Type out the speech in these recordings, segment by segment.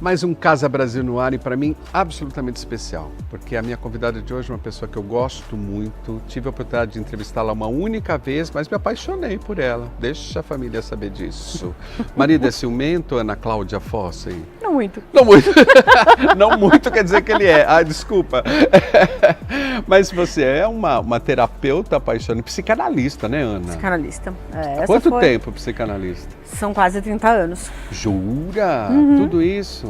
Mais um Casa Brasil no ar e para mim absolutamente especial, porque a minha convidada de hoje é uma pessoa que eu gosto muito, tive a oportunidade de entrevistá-la uma única vez, mas me apaixonei por ela, deixa a família saber disso. Marido é ciumento, Ana Cláudia Fossey? Não muito. Não muito, não muito quer dizer que ele é, desculpa. Mas você é uma terapeuta apaixonante, psicanalista, né, Ana? Psicanalista. Há quanto tempo psicanalista? São quase 30 anos. Jura? Tudo isso?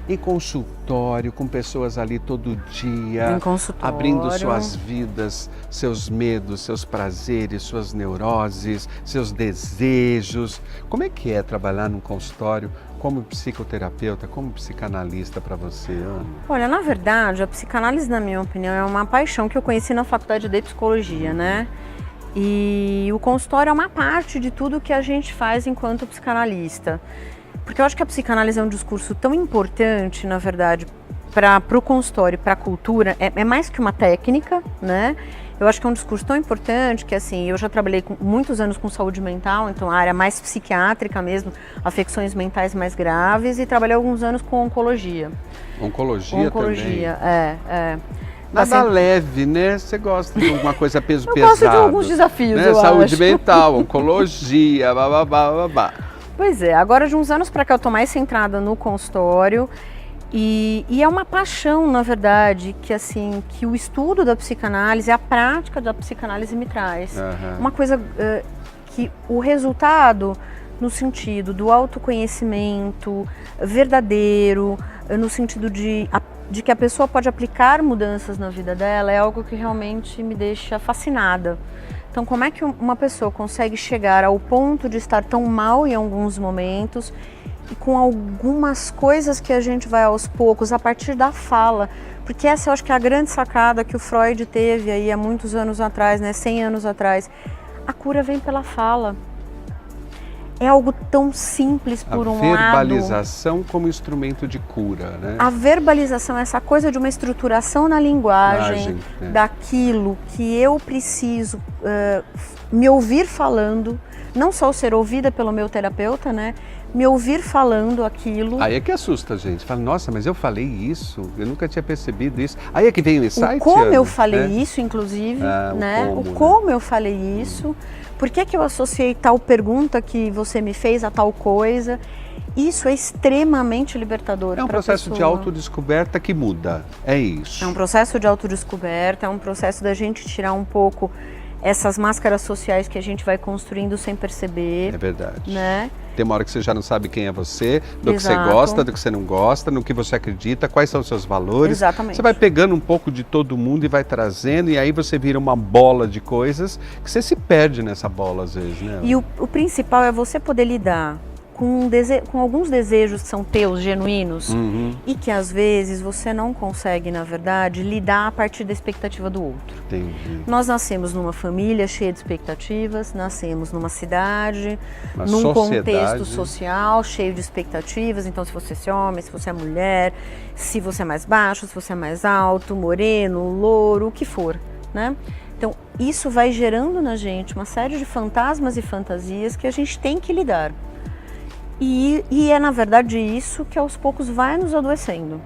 Em consultório, com pessoas ali todo dia, Em consultório. abrindo suas vidas, seus medos, seus prazeres, suas neuroses, seus desejos. Como é que é trabalhar num consultório como psicoterapeuta, como psicanalista para você, Ana? Olha, na verdade, a psicanálise, na minha opinião, é uma paixão que eu conheci na faculdade de psicologia, né? E o consultório é uma parte de tudo que a gente faz enquanto psicanalista. Porque eu acho que a psicanálise é um discurso tão importante, na verdade, para o consultório, para a cultura, é mais que uma técnica, né? Eu acho que é um discurso tão importante que, assim, eu já trabalhei muitos anos com saúde mental, então a área mais psiquiátrica mesmo, afecções mentais mais graves, e trabalhei alguns anos com oncologia. Oncologia também? É. Nada leve, né? Você gosta de alguma coisa peso pesado. Eu gosto de alguns desafios, né? eu Saúde acho. mental, oncologia, babá. Pois é, agora de uns anos para cá eu tô mais centrada no consultório e é uma paixão, na verdade, que assim, que o estudo da psicanálise, a prática da psicanálise me traz. Uma coisa que o resultado no sentido do autoconhecimento verdadeiro, no sentido de que a pessoa pode aplicar mudanças na vida dela, é algo que realmente me deixa fascinada. Então, como é que uma pessoa consegue chegar ao ponto de estar tão mal em alguns momentos e com algumas coisas que a gente vai aos poucos, a partir da fala, porque essa eu acho que é a grande sacada que o Freud teve aí há muitos anos atrás, né, 100 anos atrás. A cura vem pela fala. É algo tão simples por um lado. A verbalização como instrumento de cura, né? A verbalização, essa coisa de uma estruturação na linguagem, daquilo que eu preciso me ouvir falando, não só ser ouvida pelo meu terapeuta, né? Me ouvir falando aquilo. Aí é que assusta a gente. Fala, nossa, mas eu falei isso, eu nunca tinha percebido isso. Aí é que vem o insight. Como eu falei isso, inclusive, né? Como eu falei isso. Por que eu associei tal pergunta que você me fez a tal coisa? Isso é extremamente libertador. É um processo de autodescoberta que muda, é isso. É um processo de autodescoberta, é um processo da gente tirar um pouco essas máscaras sociais que a gente vai construindo sem perceber. É verdade. Né? Tem uma hora que você já não sabe quem é você, do que você gosta, do que você não gosta, no que você acredita, quais são os seus valores. Exatamente. Você vai pegando um pouco de todo mundo e vai trazendo, e aí você vira uma bola de coisas que você se perde nessa bola às vezes, né? E o principal é você poder lidar com alguns desejos que são teus, genuínos, e que às vezes você não consegue, na verdade, lidar a partir da expectativa do outro. Entendi. Nós nascemos numa família cheia de expectativas, nascemos numa cidade, num contexto social cheio de expectativas. Então, se você é homem, se você é mulher, se você é mais baixo, se você é mais alto, moreno, louro, o que for, né? Então, isso vai gerando na gente uma série de fantasmas e fantasias que a gente tem que lidar. E é, na verdade, isso que aos poucos vai nos adoecendo.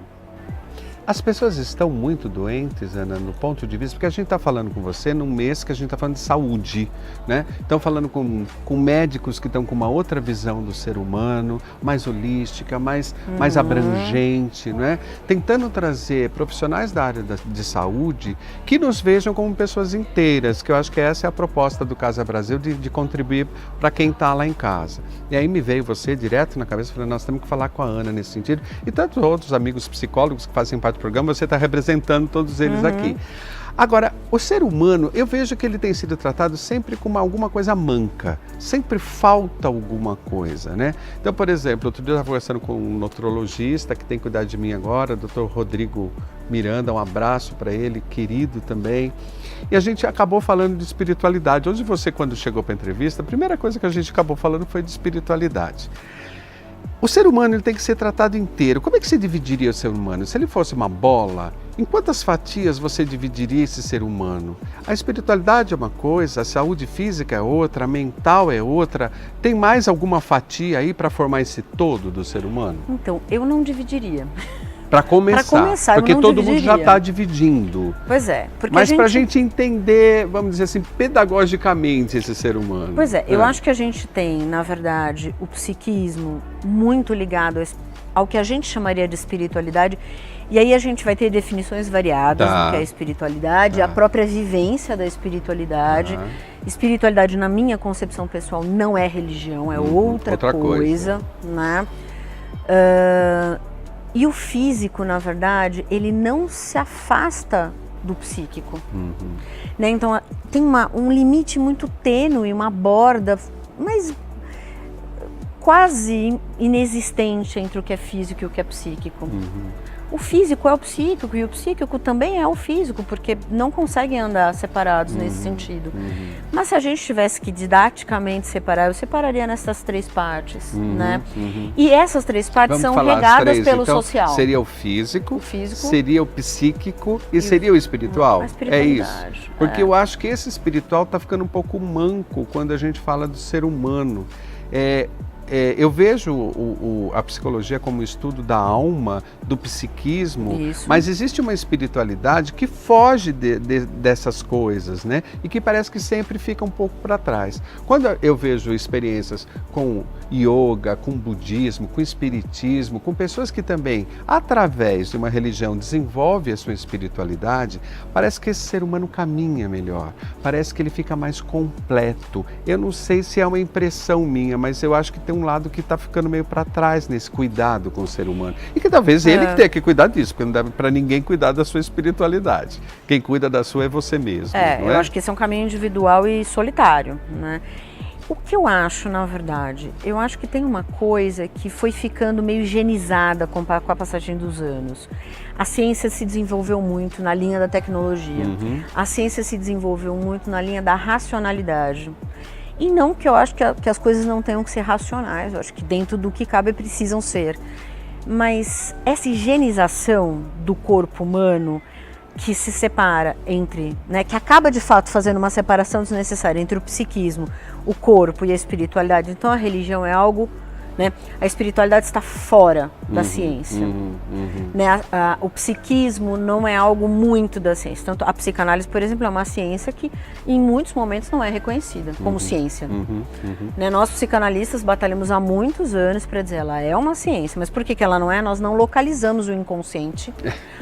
As pessoas estão muito doentes, Ana, no ponto de vista, porque a gente está falando com você num mês que a gente está falando de saúde, né? Estão falando com médicos que estão com uma outra visão do ser humano, mais holística, mais abrangente, né? Tentando trazer profissionais da área de saúde que nos vejam como pessoas inteiras, que eu acho que essa é a proposta do Casa Brasil, de contribuir para quem está lá em casa. E aí me veio você direto na cabeça, falando, nós temos que falar com a Ana nesse sentido, e tantos outros amigos psicólogos que fazem parte do programa, você está representando todos eles aqui. Agora, o ser humano, eu vejo que ele tem sido tratado sempre com alguma coisa manca, sempre falta alguma coisa, né? Então, por exemplo, outro dia eu estava conversando com um nutrologista que tem cuidado de mim agora, Dr. Rodrigo Miranda, um abraço para ele, querido também. E a gente acabou falando de espiritualidade. Hoje você, quando chegou para a entrevista, a primeira coisa que a gente acabou falando foi de espiritualidade. O ser humano ele tem que ser tratado inteiro. Como é que você dividiria o ser humano? Se ele fosse uma bola, em quantas fatias você dividiria esse ser humano? A espiritualidade é uma coisa, a saúde física é outra, a mental é outra. Tem mais alguma fatia aí para formar esse todo do ser humano? Então, eu não dividiria. Para começar, porque todo mundo já está dividindo. Pois é. Mas para a gente entender, vamos dizer assim, pedagogicamente esse ser humano. Pois é, eu acho que a gente tem, na verdade, o psiquismo muito ligado ao que a gente chamaria de espiritualidade. E aí a gente vai ter definições variadas do que é espiritualidade, a própria vivência da espiritualidade. Espiritualidade, na minha concepção pessoal, não é religião, é outra coisa, né? E o físico, na verdade, ele não se afasta do psíquico. Né? Então, tem um limite muito tênue, uma borda, mas quase inexistente entre o que é físico e o que é psíquico. O físico é o psíquico e o psíquico também é o físico, porque não conseguem andar separados nesse sentido. Mas se a gente tivesse que didaticamente separar, eu separaria nessas 3 partes, né? E essas 3 partes são regadas pelo então, social. Seria o físico, seria o psíquico e seria o espiritual. É isso. Porque eu acho que esse espiritual está ficando um pouco manco quando a gente fala do ser humano. Eu vejo a psicologia como um estudo da alma, do psiquismo, mas existe uma espiritualidade que foge dessas coisas, né? E que parece que sempre fica um pouco para trás. Quando eu vejo experiências com yoga, com budismo, com espiritismo, com pessoas que também, através de uma religião, desenvolvem a sua espiritualidade, parece que esse ser humano caminha melhor, parece que ele fica mais completo. Eu não sei se é uma impressão minha, mas eu acho que tem um lado que está ficando meio para trás nesse cuidado com o ser humano. E que talvez ele que tenha que cuidar disso, porque não deve para ninguém cuidar da sua espiritualidade. Quem cuida da sua é você mesmo. Eu acho que esse é um caminho individual e solitário, né? O que eu acho, na verdade, eu acho que tem uma coisa que foi ficando meio higienizada com a passagem dos anos. A ciência se desenvolveu muito na linha da tecnologia. A ciência se desenvolveu muito na linha da racionalidade. E não que eu acho que as coisas não tenham que ser racionais, eu acho que dentro do que cabe precisam ser. Mas essa higienização do corpo humano que se separa entre, né, que acaba de fato fazendo uma separação desnecessária entre o psiquismo, o corpo e a espiritualidade. Então a religião é algo, né, a espiritualidade está fora da ciência. Né, o psiquismo não é algo muito da ciência. Tanto a psicanálise, por exemplo, é uma ciência que em muitos momentos não é reconhecida como ciência. Né, nós psicanalistas batalhamos há muitos anos para dizer ela é uma ciência, mas por que ela não é? Nós não localizamos o inconsciente,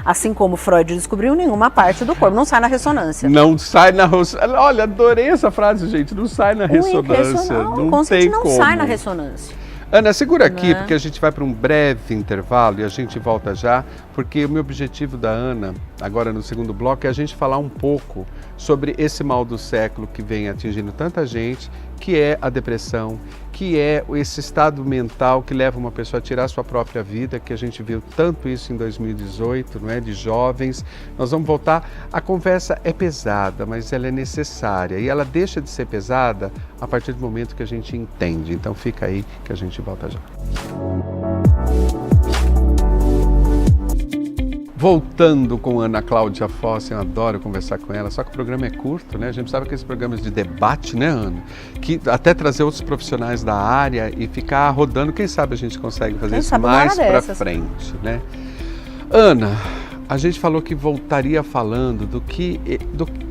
assim como Freud descobriu nenhuma parte do corpo, não sai na ressonância. Não sai na ressonância. Olha, adorei essa frase, gente, não sai na ressonância. O inconsciente não sai na ressonância. Ana, segura aqui, porque a gente vai para um breve intervalo e a gente volta já, porque o meu objetivo da Ana, agora no segundo bloco, é a gente falar um pouco sobre esse mal do século que vem atingindo tanta gente, que é a depressão, que é esse estado mental que leva uma pessoa a tirar a sua própria vida, que a gente viu tanto isso em 2018, não é? De jovens. Nós vamos voltar. A conversa é pesada, mas ela é necessária. E ela deixa de ser pesada a partir do momento que a gente entende. Então fica aí que a gente volta já. Voltando com Ana Cláudia Fossa, eu adoro conversar com ela, só que o programa é curto, né? A gente precisava aqueles programas de debate, né, Ana? Que até trazer outros profissionais da área e ficar rodando, quem sabe a gente consegue fazer isso mais para frente, né? Ana, a gente falou que voltaria falando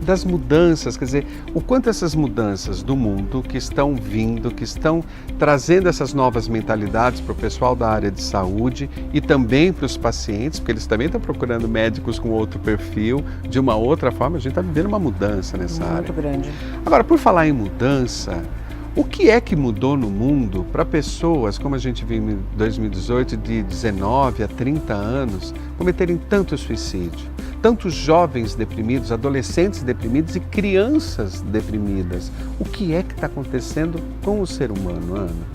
das mudanças, quer dizer, o quanto essas mudanças do mundo que estão vindo, que estão trazendo essas novas mentalidades para o pessoal da área de saúde e também para os pacientes, porque eles também estão procurando médicos com outro perfil, de uma outra forma, a gente está vivendo uma mudança nessa área. Muito grande. Agora, por falar em mudança, o que é que mudou no mundo para pessoas, como a gente viu em 2018, de 19 a 30 anos, cometerem tanto suicídio? Tantos jovens deprimidos, adolescentes deprimidos e crianças deprimidas. O que é que está acontecendo com o ser humano, Ana?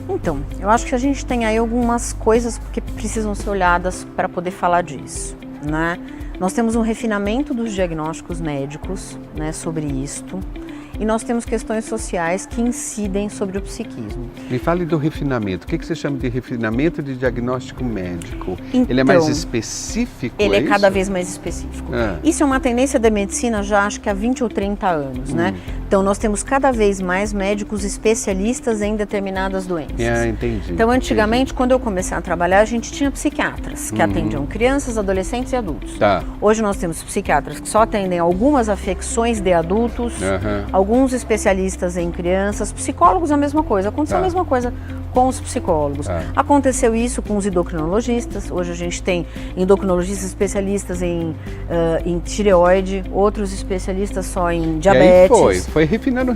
Então, eu acho que a gente tem aí algumas coisas que precisam ser olhadas para poder falar disso, né? Nós temos um refinamento dos diagnósticos médicos, né, sobre isto. e nós temos questões sociais que incidem sobre o psiquismo. Me fale do refinamento. O que você chama de refinamento de diagnóstico médico? Então, ele é mais específico? Ele é isso? cada vez mais específico. Isso é uma tendência da medicina já acho que há 20 ou 30 anos, né? Então nós temos cada vez mais médicos especialistas em determinadas doenças. Entendi. Então antigamente, quando eu comecei a trabalhar, a gente tinha psiquiatras que atendiam crianças, adolescentes e adultos. Hoje nós temos psiquiatras que só atendem algumas afecções de adultos, alguns especialistas em crianças, psicólogos a mesma coisa. Aconteceu a mesma coisa com os psicólogos. Aconteceu isso com os endocrinologistas. Hoje a gente tem endocrinologistas especialistas em tireoide, outros especialistas só em diabetes. E aí foi refinando.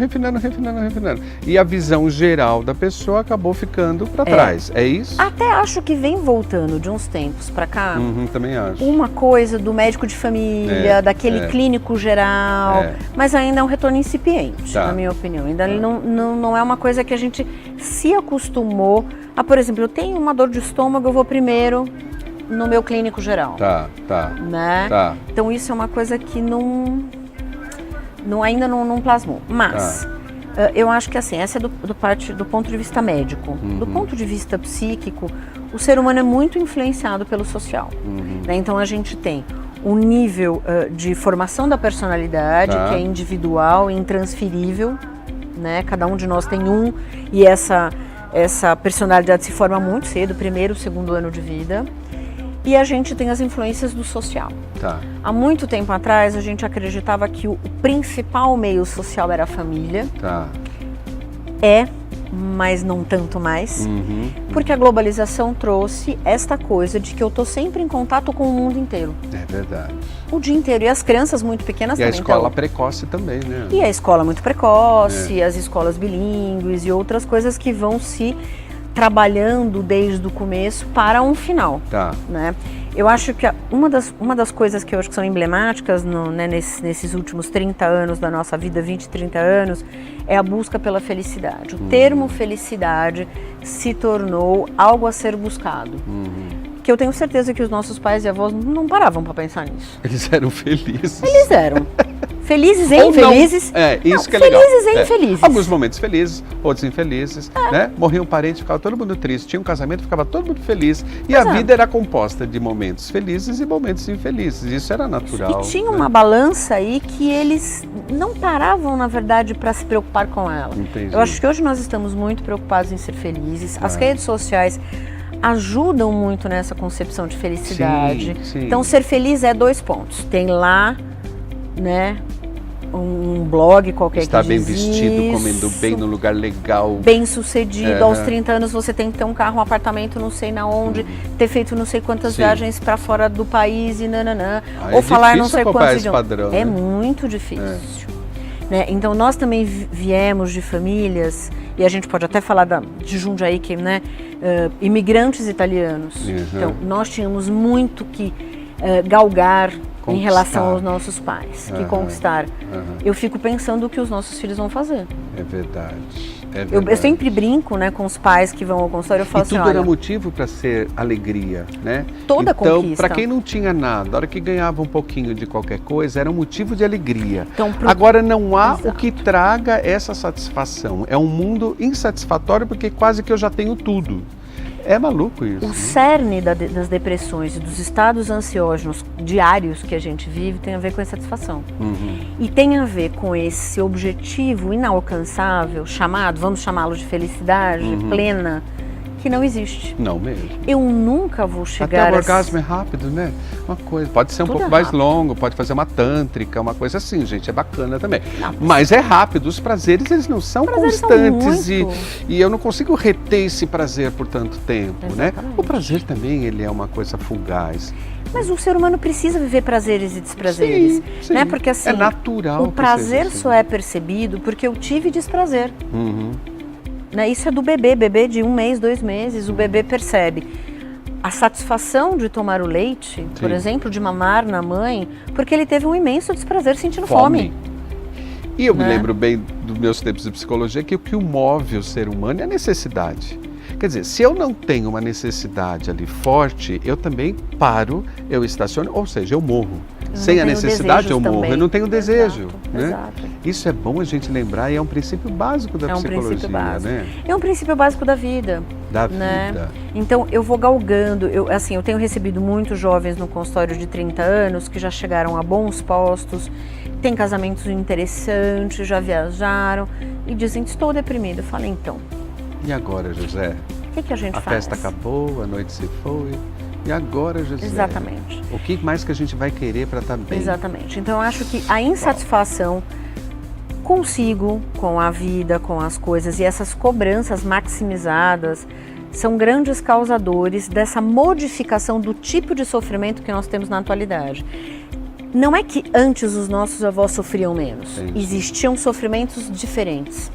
E a visão geral da pessoa acabou ficando para trás. É isso? Até acho que vem voltando de uns tempos para cá. Também acho. Uma coisa do médico de família, daquele clínico geral, mas ainda é um retorno incipiente, na minha opinião. Ainda não é uma coisa que a gente se acostumou a, por exemplo, eu tenho uma dor de estômago, eu vou primeiro no meu clínico geral. Né? Então isso é uma coisa que ainda não plasmou. Mas eu acho que assim, essa é do ponto de vista médico. Do ponto de vista psíquico, o ser humano é muito influenciado pelo social. Né? Então a gente tem um nível de formação da personalidade que é individual e intransferível. Né? Cada um de nós tem e essa personalidade se forma muito cedo, primeiro, segundo ano de vida. E a gente tem as influências do social. Há muito tempo atrás, a gente acreditava que o principal meio social era a família. Mas não tanto mais. Porque a globalização trouxe esta coisa de que eu estou sempre em contato com o mundo inteiro. É verdade. O dia inteiro. E as crianças muito pequenas também. E a escola precoce também, né? E a escola muito precoce, as escolas bilíngues e outras coisas que vão se trabalhando desde o começo para um final. Né? Eu acho que uma das coisas que eu acho que são emblemáticas nesses últimos 30 anos da nossa vida, 20, 30 anos, é a busca pela felicidade. O termo felicidade se tornou algo a ser buscado. Que eu tenho certeza que os nossos pais e avós não paravam para pensar nisso. Eles eram felizes. Eles eram. Felizes e infelizes. Isso que é legal. Felizes e infelizes. Alguns momentos felizes, outros infelizes, né? Morria um parente, ficava todo mundo triste. Tinha um casamento, ficava todo mundo feliz. E a vida era composta de momentos felizes e momentos infelizes. Isso era natural. E tinha uma balança aí que eles não paravam, na verdade, para se preocupar com ela. Entendi. Eu acho que hoje nós estamos muito preocupados em ser felizes. As redes sociais ajudam muito nessa concepção de felicidade. Sim. Então, ser feliz é 2 pontos. Tem lá, né, um blog qualquer Está que bem diz vestido, isso, comendo bem no lugar legal. bem sucedido, aos 30 anos você tem que ter um carro, um apartamento, não sei na onde, ter feito não sei quantas viagens para fora do país e nananã, ou falar não sei quantos idiomas. Padrão, é muito difícil. Né? Então nós também viemos de famílias, e a gente pode até falar de Jundiaí, que, né, imigrantes italianos. Então nós tínhamos muito que galgar em relação aos nossos pais, que conquistar. Eu fico pensando o que os nossos filhos vão fazer. É verdade. Eu sempre brinco, né, com os pais que vão ao consultório, eu falo assim, tudo era motivo para ser alegria, né? Toda então, conquista. para quem não tinha nada, a hora que ganhava um pouquinho de qualquer coisa, era um motivo de alegria. Então, agora não há o que traga essa satisfação. É um mundo insatisfatório porque quase que eu já tenho tudo. É maluco isso. O cerne das depressões e dos estados ansiógenos diários que a gente vive tem a ver com a insatisfação. E tem a ver com esse objetivo inalcançável, vamos chamá-lo de felicidade plena, que não existe. Não mesmo. Eu nunca vou chegar Até o orgasmo é rápido, né? Uma coisa, pode ser um pouco mais longo, pode fazer uma tântrica, uma coisa assim, gente, é bacana também. Mas é rápido, os prazeres eles não são constantes e eu não consigo reter esse prazer por tanto tempo, né? O prazer também, ele é uma coisa fugaz. Mas o ser humano precisa viver prazeres e desprazeres, sim. né? Porque assim, é natural. O prazer só é percebido porque eu tive desprazer. Né? Isso é do bebê de 1 mês, 2 meses, o bebê percebe a satisfação de tomar o leite, por exemplo, de mamar na mãe, porque ele teve um imenso desprazer sentindo fome. E eu me lembro bem dos meus tempos de psicologia que o que move o ser humano é a necessidade. Quer dizer, se eu não tenho uma necessidade ali forte, eu também paro, eu estaciono, ou seja, eu morro. Sem a necessidade eu morro, eu não tenho desejo. Né? Isso é bom a gente lembrar e é um princípio básico da psicologia, né? É um princípio básico da vida. Da né? vida. Então, eu vou galgando. Eu tenho recebido muitos jovens no consultório de 30 anos que já chegaram a bons postos, têm casamentos interessantes, já viajaram e dizem, estou deprimido. Eu falo, então. E agora, José? O que a gente faz? A festa acabou, a noite se foi. E agora, José? Exatamente. O que mais que a gente vai querer para estar bem? Exatamente. Então, eu acho que a insatisfação consigo, com a vida, com as coisas, e essas cobranças maximizadas são grandes causadores dessa modificação do tipo de sofrimento que nós temos na atualidade. Não é que antes os nossos avós sofriam menos, existiam sofrimentos diferentes.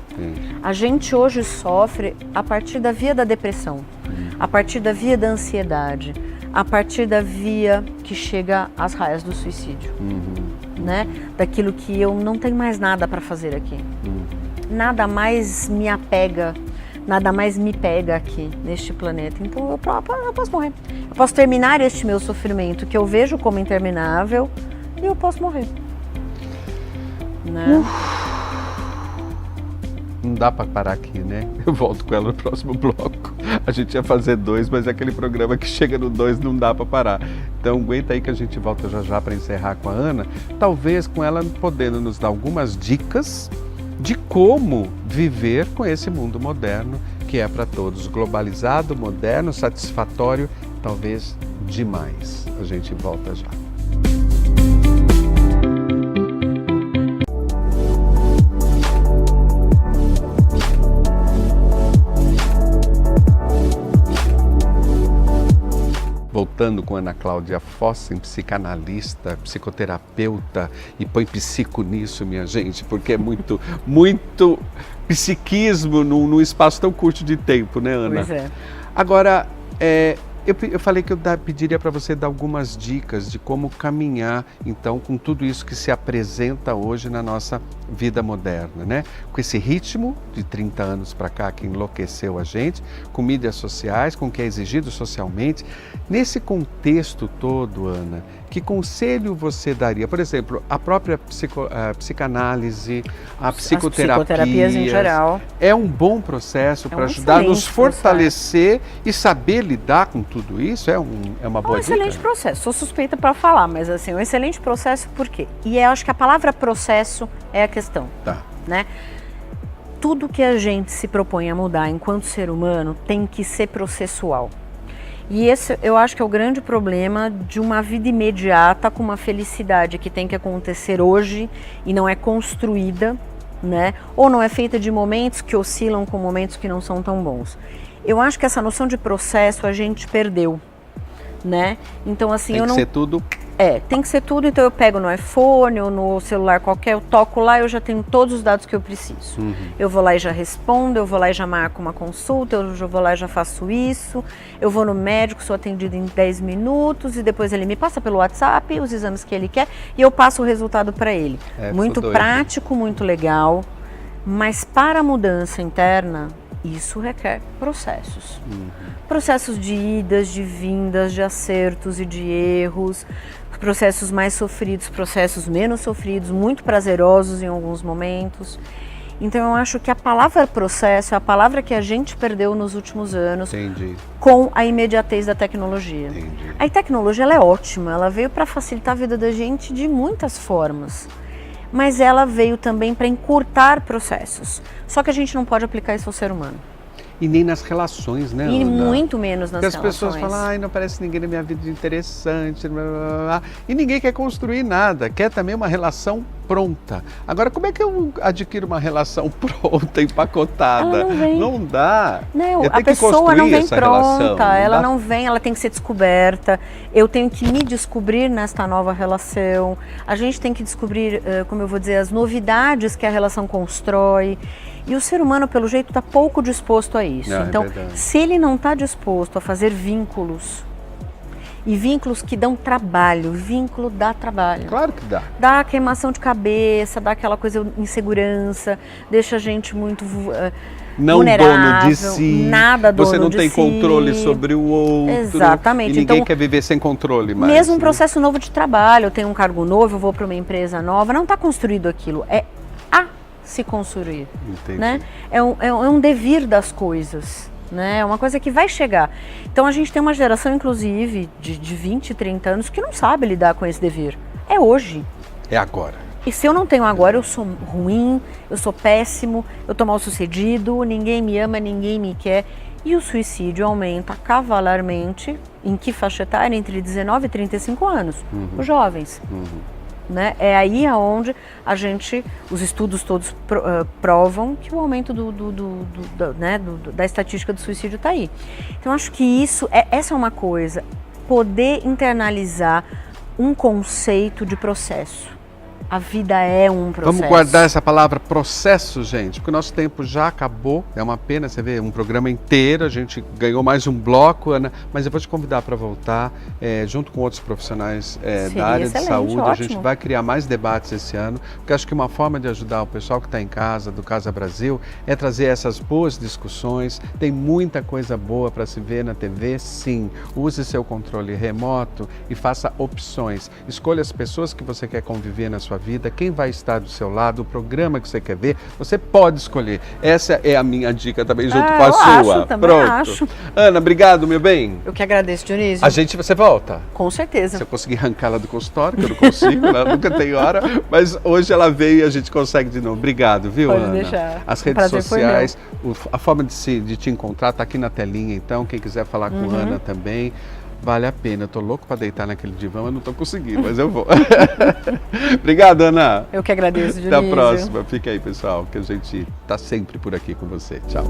A gente hoje sofre a partir da via da depressão, a partir da via da ansiedade, a partir da via que chega às raias do suicídio, né? Daquilo que eu não tenho mais nada para fazer aqui. Nada mais me apega, nada mais me pega aqui neste planeta. Então eu posso morrer. Eu posso terminar este meu sofrimento que eu vejo como interminável e eu posso morrer. Né? Não dá para parar aqui, né? Eu volto com ela no próximo bloco. A gente ia fazer 2, mas é aquele programa que chega no 2 não dá para parar. Então aguenta aí que a gente volta já para encerrar com a Ana. Talvez com ela podendo nos dar algumas dicas de como viver com esse mundo moderno que é para todos. Globalizado, moderno, satisfatório, talvez demais. A gente volta já. Voltando com Ana Cláudia Fossen, psicanalista, psicoterapeuta, e põe psico nisso, minha gente, porque é muito psiquismo num espaço tão curto de tempo, né, Ana? Pois é. Agora, eu falei que eu pediria para você dar algumas dicas de como caminhar, então, com tudo isso que se apresenta hoje na nossa vida moderna, né? Com esse ritmo de 30 anos para cá que enlouqueceu a gente, com mídias sociais, com o que é exigido socialmente. Nesse contexto todo, Ana, que conselho você daria? Por exemplo, a própria psicanálise, a psicoterapia. As psicoterapias em geral. É um bom processo para ajudar a nos fortalecer e saber lidar com tudo isso? É uma boa dica? É um excelente processo. Sou suspeita para falar, mas assim, um excelente processo por quê? E eu acho que a palavra processo é a questão. Tá. Né? Tudo que a gente se propõe a mudar enquanto ser humano tem que ser processual. E esse eu acho que é o grande problema de uma vida imediata com uma felicidade que tem que acontecer hoje e não é construída, né? Ou não é feita de momentos que oscilam com momentos que não são tão bons. Eu acho que essa noção de processo a gente perdeu, né? Então assim, tem que ser tudo. Tem que ser tudo, então eu pego no iPhone ou no celular qualquer, eu toco lá, eu já tenho todos os dados que eu preciso. Eu vou lá e já respondo, eu vou lá e já marco uma consulta, eu já vou lá e já faço isso, eu vou no médico, sou atendido em 10 minutos e depois ele me passa pelo WhatsApp os exames que ele quer e eu passo o resultado para ele. Muito prático, muito legal, mas para a mudança interna, isso requer processos. Processos de idas, de vindas, de acertos e de erros, processos mais sofridos, processos menos sofridos, muito prazerosos em alguns momentos. Então eu acho que a palavra processo é a palavra que a gente perdeu nos últimos anos. Entendi. Com a imediatez da tecnologia. Entendi. A tecnologia ela é ótima, ela veio para facilitar a vida da gente de muitas formas. Mas ela veio também para encurtar processos. Só que a gente não pode aplicar isso ao ser humano. E nem nas relações, né, Ana? E muito menos nas relações. Porque as pessoas falam, não aparece ninguém na minha vida interessante, blá, blá, blá. E ninguém quer construir nada, quer também uma relação pronta. Agora, como é que eu adquiro uma relação pronta, empacotada? Ela não vem. Não dá. Não, a pessoa não vem pronta, ela não vem, ela tem que ser descoberta. Eu tenho que me descobrir nesta nova relação. A gente tem que descobrir, como eu vou dizer, as novidades que a relação constrói. E o ser humano, pelo jeito, está pouco disposto a isso. Então, se ele não está disposto a fazer vínculos, e vínculos que dão trabalho, vínculo dá trabalho. Claro que dá. Dá queimação de cabeça, dá aquela coisa insegurança, deixa a gente muito não vulnerável, dono de si, nada dono você não de tem si. controle sobre o outro. Exatamente. E ninguém então, quer viver sem controle mais. Mesmo um processo novo de trabalho, eu tenho um cargo novo, eu vou para uma empresa nova, não está construído aquilo. a se construir. Entendi. Né? É um devir das coisas. Né? É uma coisa que vai chegar. Então a gente tem uma geração, inclusive, de 20, 30 anos que não sabe lidar com esse dever. É hoje. É agora. E se eu não tenho agora, eu sou ruim, eu sou péssimo, eu tô mal sucedido, ninguém me ama, ninguém me quer. E o suicídio aumenta cavalarmente. Em que faixa etária? Entre 19 e 35 anos. Os jovens. Né? É aí aonde os estudos todos provam que o aumento da estatística do suicídio está aí. Então acho que essa é uma coisa, poder internalizar um conceito de processo. A vida é um processo. Vamos guardar essa palavra processo, gente, porque o nosso tempo já acabou. É uma pena, você vê, um programa inteiro, a gente ganhou mais um bloco, Ana, mas eu vou te convidar para voltar, junto com outros profissionais da área de saúde. Ótimo. A gente vai criar mais debates esse ano, porque acho que uma forma de ajudar o pessoal que está em casa, do Casa Brasil, é trazer essas boas discussões. Tem muita coisa boa para se ver na TV, sim. Use seu controle remoto e faça opções. Escolha as pessoas que você quer conviver na sua vida, quem vai estar do seu lado, o programa que você quer ver, você pode escolher. Essa é a minha dica também, junto com a sua. Pronto. Acho. Ana, obrigado, meu bem. Eu que agradeço, Dionísio. Você volta? Com certeza. Se eu conseguir arrancá-la do consultório, que eu não consigo, né? Nunca tem hora, mas hoje ela veio e a gente consegue de novo. Obrigado, viu, pode Ana? Deixar. As redes sociais, a forma de te encontrar está aqui na telinha, então, quem quiser falar com a Ana também. Vale a pena, eu tô louco para deitar naquele divã, eu não tô conseguindo, mas eu vou. Obrigado, Ana. Eu que agradeço, Dionísio. Até a próxima. Fica aí, pessoal, que a gente tá sempre por aqui com você. Tchau.